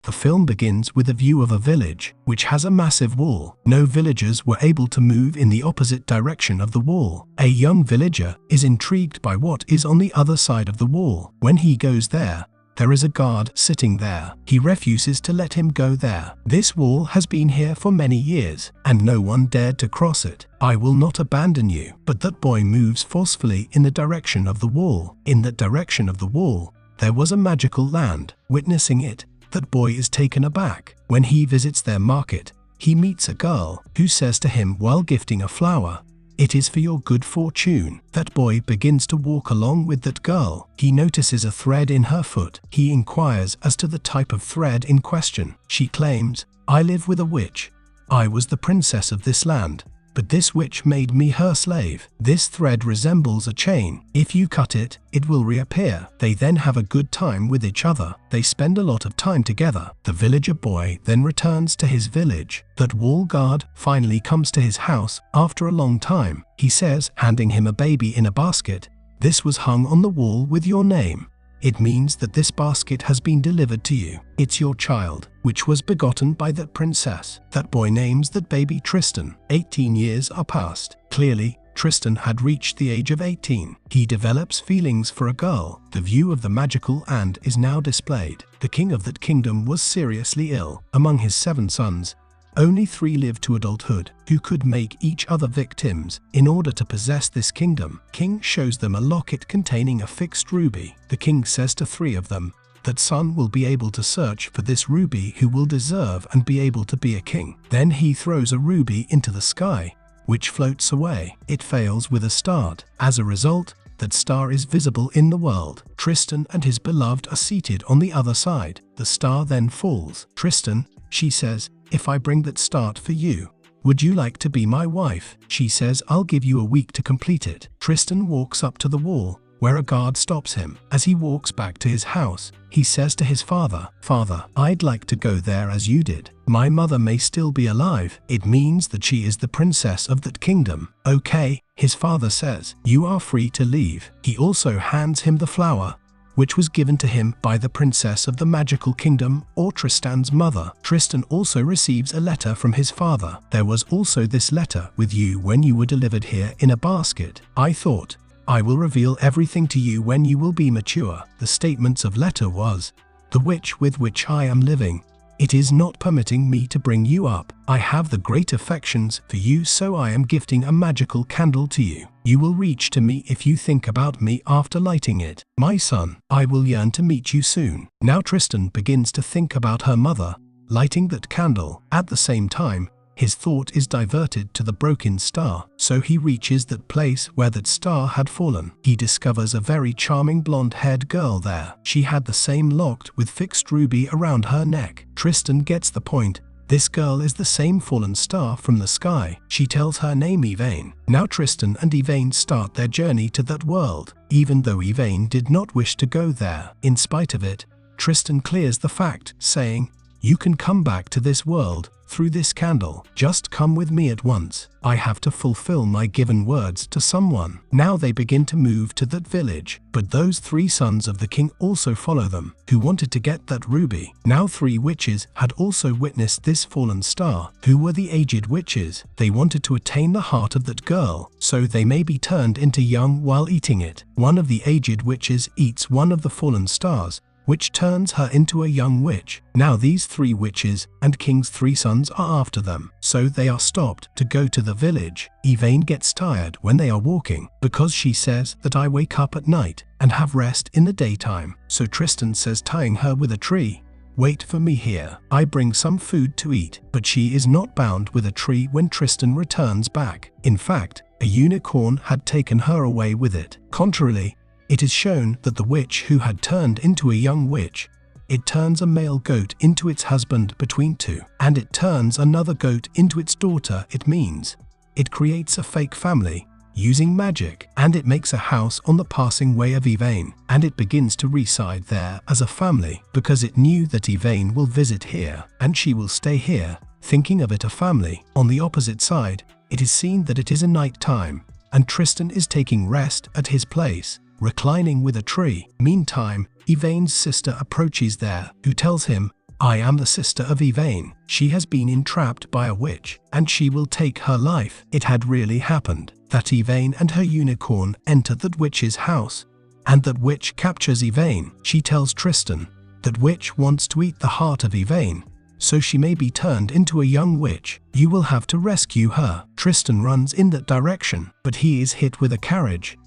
The film begins with a view of a village, which has a massive wall. No villagers were able to move in the opposite direction of the wall. A young villager is intrigued by what is on the other side of the wall. When he goes there is a guard sitting there. He refuses to let him go there. This wall has been here for many years, and no one dared to cross it. I will not abandon you. But that boy moves forcefully in the direction of the wall. In that direction of the wall, there was a magical land. Witnessing it, that boy is taken aback. When he visits their market, he meets a girl who says to him while gifting a flower, "It is for your good fortune." That boy begins to walk along with that girl. He notices a thread in her foot. He inquires as to the type of thread in question. She claims, "I live with a witch. I was the princess of this land, but this witch made me her slave. This thread resembles a chain. If you cut it, it will reappear." They then have a good time with each other. They spend a lot of time together. The villager boy then returns to his village. That wall guard finally comes to his house after a long time. He says, handing him a baby in a basket, "This was hung on the wall with your name. It means that this basket has been delivered to you. It's your child, which was begotten by that princess." That boy names that baby Tristan. 18 years are passed. Clearly, Tristan had reached the age of 18. He develops feelings for a girl. The view of the magical and is now displayed. The king of that kingdom was seriously ill. Among his 7 sons, only 3 lived to adulthood, who could make each other victims. In order to possess this kingdom, king shows them a locket containing a fixed ruby. The king says to 3 of them, that son will be able to search for this ruby who will deserve and be able to be a king. Then he throws a ruby into the sky, which floats away. It fails with a start. As a result, that star is visible in the world. Tristan and his beloved are seated on the other side. The star then falls. "Tristan," she says, "if I bring that start for you, would you like to be my wife?" She says, "I'll give you a week to complete it." Tristan walks up to the wall, where a guard stops him. As he walks back to his house, he says to his father, "Father, I'd like to go there as you did. My mother may still be alive. It means that she is the princess of that kingdom." "Okay," his father says, "you are free to leave." He also hands him the flower, which was given to him by the princess of the magical kingdom, or Tristan's mother. Tristan also receives a letter from his father. "There was also this letter with you when you were delivered here in a basket. I thought, I will reveal everything to you when you will be mature." The statements of letter was, "The witch with which I am living, it is not permitting me to bring you up. I have the great affections for you, so I am gifting a magical candle to you. You will reach to me if you think about me after lighting it. My son, I will yearn to meet you soon." Now Tristan begins to think about her mother, lighting that candle. At the same time, his thought is diverted to the broken star, so he reaches that place where that star had fallen. He discovers a very charming blonde-haired girl there. She had the same locked with fixed ruby around her neck. Tristan gets the point. This girl is the same fallen star from the sky. She tells her name Yvain. Now Tristan and Yvain start their journey to that world, even though Yvain did not wish to go there. In spite of it, Tristan clears the fact, saying, "You can come back to this world through this candle. Just come with me at once. I have to fulfill my given words to someone." Now they begin to move to that village, but those 3 sons of the king also follow them, who wanted to get that ruby. Now 3 witches had also witnessed this fallen star, who were the aged witches. They wanted to attain the heart of that girl, so they may be turned into young while eating it. One of the aged witches eats one of the fallen stars, which turns her into a young witch. Now these 3 witches and king's 3 sons are after them, so they are stopped to go to the village. Yvain gets tired when they are walking, because she says that I wake up at night and have rest in the daytime. So Tristan says, tying her with a tree, "Wait for me here. I bring some food to eat." But she is not bound with a tree when Tristan returns back. In fact, a unicorn had taken her away with it. Contrarily, it is shown that the witch who had turned into a young witch, it turns a male goat into its husband between 2, and it turns another goat into its daughter. It means it creates a fake family using magic, and it makes a house on the passing way of Yvain, and it begins to reside there as a family, because it knew that Yvain will visit here, and she will stay here, thinking of it a family. On the opposite side, it is seen that it is a night time, and Tristan is taking rest at his place, reclining with a tree. Meantime, Yvain's sister approaches there, who tells him I am the sister of Yvain. She has been entrapped by a witch, and she will take her life. It had really happened that Yvain and her unicorn enter that witch's house, and that witch captures Yvain. She tells Tristan that witch wants to eat the heart of Yvain, so she may be turned into a young witch. You will have to rescue her. Tristan runs in that direction, but he is hit with a carriage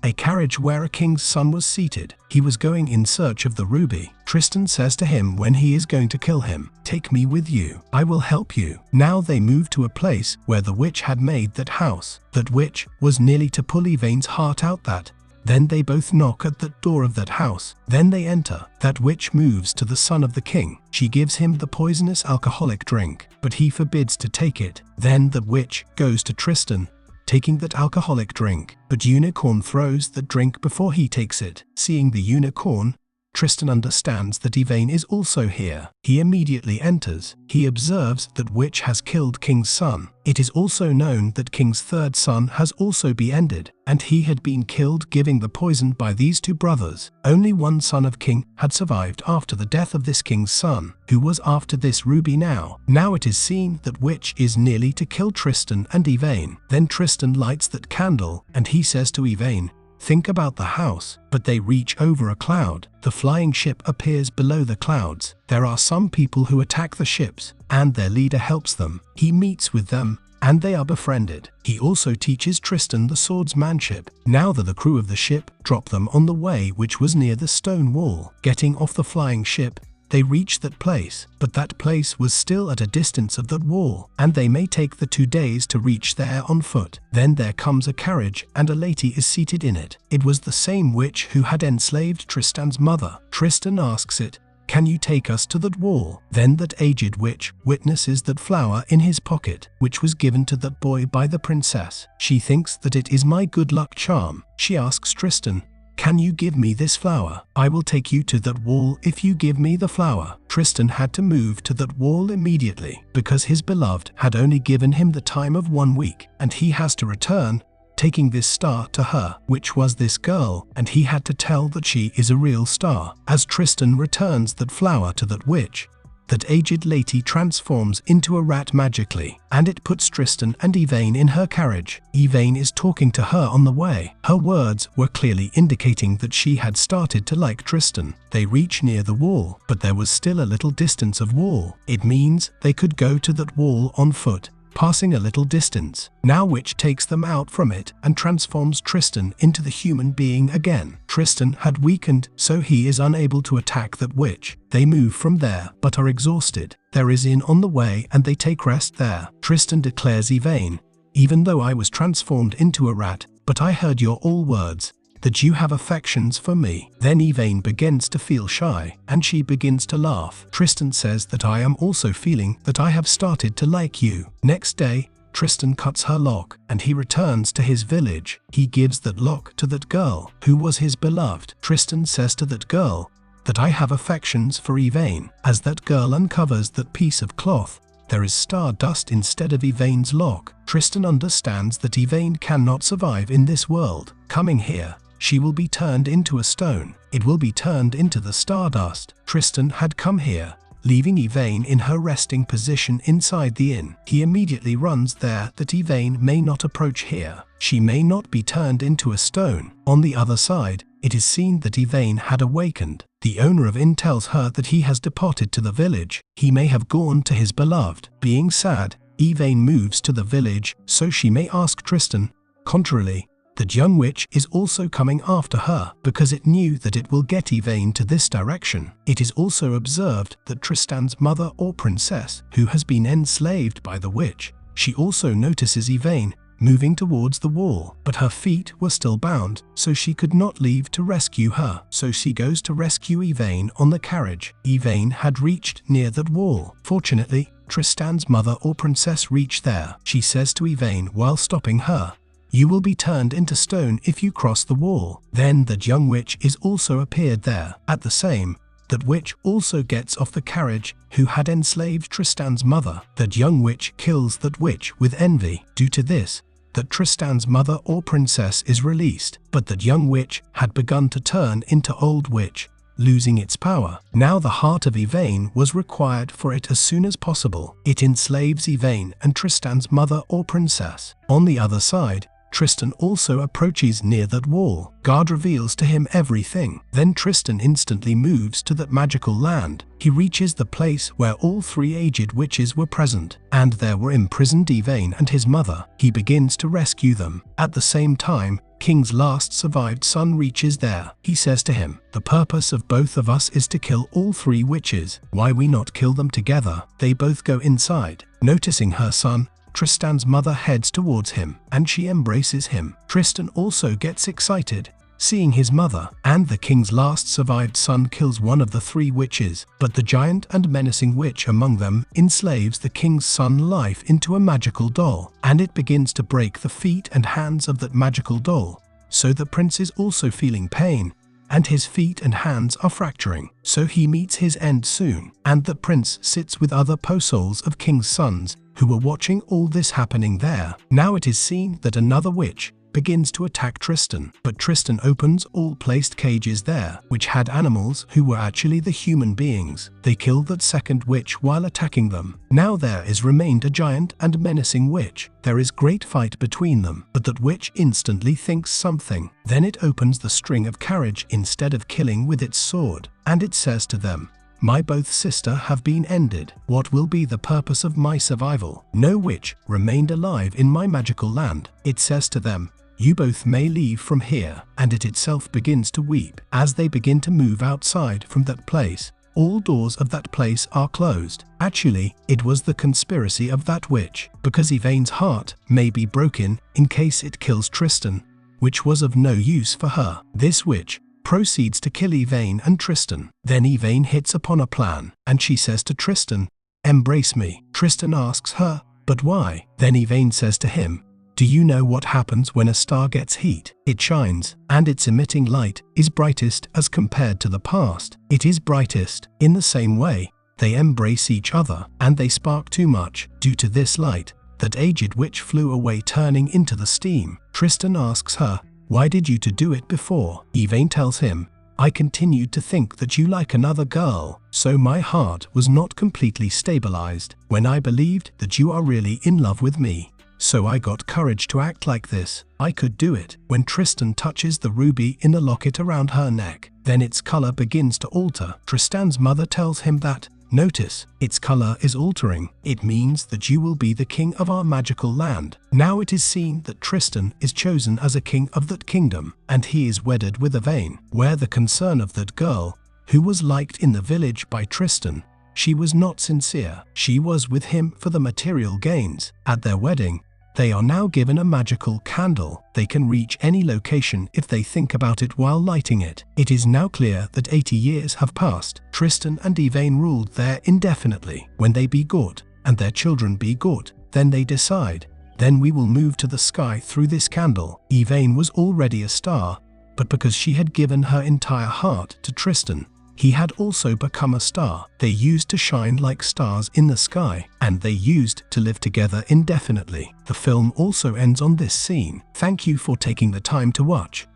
where a king's son was seated. He was going in search of the ruby. Tristan says to him when he is going to kill him, "Take me with you. I will help you." Now they move to a place where the witch had made that house. That witch was nearly to pull Yvain's heart out that. Then they both knock at the door of that house. Then they enter. That witch moves to the son of the king. She gives him the poisonous alcoholic drink, but he forbids to take it. Then the witch goes to Tristan, taking that alcoholic drink, but Unicorn throws the drink before he takes it. Seeing the unicorn, Tristan understands that Yvain is also here. He immediately enters. He observes that witch has killed king's son. It is also known that king's third son has also been ended, and he had been killed giving the poison by these two brothers. Only one son of king had survived after the death of this king's son, who was after this ruby now. Now it is seen that witch is nearly to kill Tristan and Yvain. Then Tristan lights that candle, and he says to Yvain, "Think about the house." But they reach over a cloud. The flying ship appears below the clouds. There are some people who attack the ships, and their leader helps them. He meets with them, and they are befriended. He also teaches Tristan the swordsmanship. Now that the crew of the ship drop them on the way which was near the stone wall. Getting off the flying ship, they reach that place, but that place was still at a distance of that wall, and they may take the 2 days to reach there on foot. Then there comes a carriage, and a lady is seated in it. It was the same witch who had enslaved Tristan's mother. Tristan asks it, "Can you take us to that wall?" Then that aged witch witnesses that flower in his pocket, which was given to that boy by the princess. She thinks that it is my good luck charm. She asks Tristan, "Can you give me this flower? I will take you to that wall if you give me the flower." Tristan had to move to that wall immediately, because his beloved had only given him the time of 1 week, and he has to return, taking this star to her, which was this girl, and he had to tell that she is a real star. As Tristan returns that flower to that witch, that aged lady transforms into a rat magically, and it puts Tristan and Yvain in her carriage. Yvain is talking to her on the way. Her words were clearly indicating that she had started to like Tristan. They reach near the wall, but there was still a little distance of wall. It means they could go to that wall on foot, passing a little distance. Now witch takes them out from it and transforms Tristan into the human being again. Tristan had weakened, so he is unable to attack that witch. They move from there, but are exhausted. There is inn on the way and they take rest there. Tristan declares Yvain, "Even though I was transformed into a rat, but I heard your all words, that you have affections for me." Then Yvain begins to feel shy, and she begins to laugh. Tristan says that I am also feeling that I have started to like you. Next day, Tristan cuts her lock, and he returns to his village. He gives that lock to that girl, who was his beloved. Tristan says to that girl, that I have affections for Yvain. As that girl uncovers that piece of cloth, there is stardust instead of Yvain's lock. Tristan understands that Yvain cannot survive in this world. Coming here, she will be turned into a stone. It will be turned into the stardust. Tristan had come here, leaving Yvain in her resting position inside the inn. He immediately runs there that Yvain may not approach here. She may not be turned into a stone. On the other side, it is seen that Yvain had awakened. The owner of inn tells her that he has departed to the village. He may have gone to his beloved. Being sad, Yvain moves to the village so she may ask Tristan. Contrarily, that young witch is also coming after her because it knew that it will get Yvain to this direction. It is also observed that Tristan's mother or princess, who has been enslaved by the witch, she also notices Yvain moving towards the wall, but her feet were still bound, so she could not leave to rescue her. So she goes to rescue Yvain on the carriage. Yvain had reached near that wall. Fortunately, Tristan's mother or princess reached there. She says to Yvain while stopping her, "You will be turned into stone if you cross the wall." Then that young witch is also appeared there. At the same, that witch also gets off the carriage who had enslaved Tristan's mother. That young witch kills that witch with envy. Due to this, that Tristan's mother or princess is released, but that young witch had begun to turn into old witch. losing its power. Now the heart of Yvain was required for it as soon as possible. It enslaves Yvain and Tristan's mother or princess. On the other side, Tristan also approaches near that wall. God reveals to him everything. Then Tristan instantly moves to that magical land. He reaches the place where all three aged witches were present, and there were imprisoned Yvain and his mother. He begins to rescue them. At the same time, King's last survived son reaches there. He says to him, "The purpose of both of us is to kill all three witches. Why we not kill them together?" They both go inside. Noticing her son, Tristan's mother heads towards him, and she embraces him. Tristan also gets excited, seeing his mother, and the king's last survived son kills one of the three witches, but the giant and menacing witch among them enslaves the king's son life into a magical doll, and it begins to break the feet and hands of that magical doll. So the prince is also feeling pain, and his feet and hands are fracturing. So he meets his end soon, and the prince sits with other souls of king's sons, who were watching all this happening there. Now it is seen that another witch begins to attack Tristan, but Tristan opens all placed cages there, which had animals who were actually the human beings. They kill that second witch while attacking them. Now there is remained a giant and menacing witch. There is great fight between them, but that witch instantly thinks something. Then it opens the string of carriage instead of killing with its sword, and it says to them, "My both sister have been ended. What will be the purpose of my survival? No witch remained alive in my magical land." It says to them, "You both may leave from here," and it itself begins to weep. As they begin to move outside from that place, all doors of that place are closed. Actually, it was the conspiracy of that witch, because Yvain's heart may be broken in case it kills Tristan, which was of no use for her. This witch proceeds to kill Yvain and Tristan. Then Yvain hits upon a plan, and she says to Tristan, "Embrace me." Tristan asks her, "But why?" Then Yvain says to him, "Do you know what happens when a star gets heat? It shines, and its emitting light is brightest as compared to the past. It is brightest. In the same way, they embrace each other, and they spark too much. Due to this light, that aged witch flew away turning into the steam." Tristan asks her, "Why did you to do it before?" Yvain tells him, "I continued to think that you like another girl, so my heart was not completely stabilized when I believed that you are really in love with me. So I got courage to act like this. I could do it." When Tristan touches the ruby in the locket around her neck, then its color begins to alter. Tristan's mother tells him that, "Notice, its color is altering. It means that you will be the king of our magical land." Now it is seen that Tristan is chosen as a king of that kingdom, and he is wedded with Yvain, where the concern of that girl, who was liked in the village by Tristan, she was not sincere. She was with him for the material gains. At their wedding, they are now given a magical candle. They can reach any location if they think about it while lighting it. It is now clear that 80 years have passed. Tristan and Yvain ruled there indefinitely. When they be good, and their children be good, then they decide, "Then we will move to the sky through this candle." Yvain was already a star, but because she had given her entire heart to Tristan, he had also become a star. They used to shine like stars in the sky, and they used to live together indefinitely. The film also ends on this scene. Thank you for taking the time to watch.